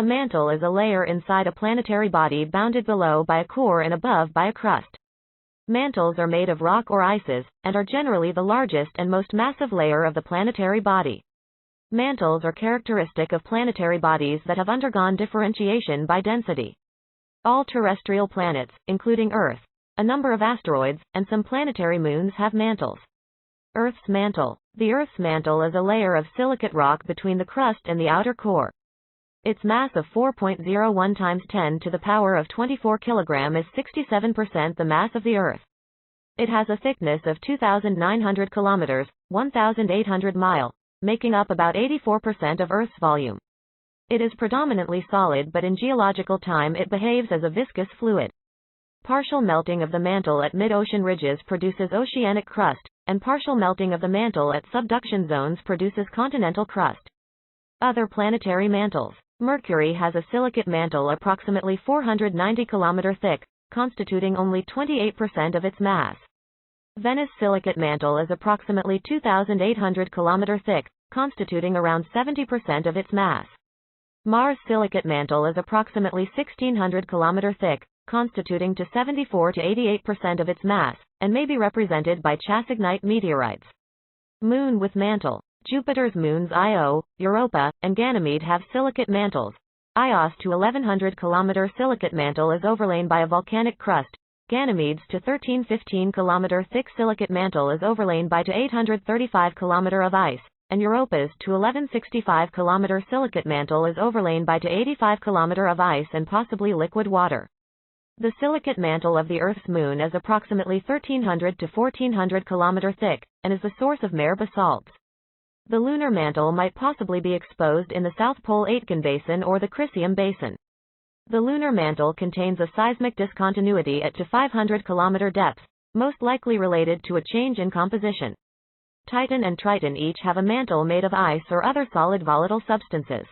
A mantle is a layer inside a planetary body bounded below by a core and above by a crust. Mantles are made of rock or ices, and are generally the largest and most massive layer of the planetary body. Mantles are characteristic of planetary bodies that have undergone differentiation by density. All terrestrial planets, including Earth, a number of asteroids, and some planetary moons have mantles. Earth's mantle. The Earth's mantle is a layer of silicate rock between the crust and the outer core. Its mass of 4.01 times 10 to the power of 24 kg is 67% the mass of the Earth. It has a thickness of 2,900 km, 1,800 miles, making up about 84% of Earth's volume. It is predominantly solid, but in geological time it behaves as a viscous fluid. Partial melting of the mantle at mid-ocean ridges produces oceanic crust, and partial melting of the mantle at subduction zones produces continental crust. Other planetary mantles. Mercury has a silicate mantle approximately 490 km thick, constituting only 28% of its mass. Venus' silicate mantle is approximately 2,800 km thick, constituting around 70% of its mass. Mars' silicate mantle is approximately 1,600 km thick, constituting to 74 to 88% of its mass, and may be represented by chasignite meteorites. Moon with mantle. Jupiter's moons Io, Europa, and Ganymede have silicate mantles. Ios to 1,100 km silicate mantle is overlain by a volcanic crust. Ganymede's to 1,315 km thick silicate mantle is overlain by to 835 km of ice, and Europa's to 1,165 km silicate mantle is overlain by to 85 km of ice and possibly liquid water. The silicate mantle of the Earth's moon is approximately 1,300 to 1,400 km thick, and is the source of mare basalts. The lunar mantle might possibly be exposed in the South Pole Aitken Basin or the Crisium Basin. The lunar mantle contains a seismic discontinuity at to 500 km depth, most likely related to a change in composition. Titan and Triton each have a mantle made of ice or other solid volatile substances.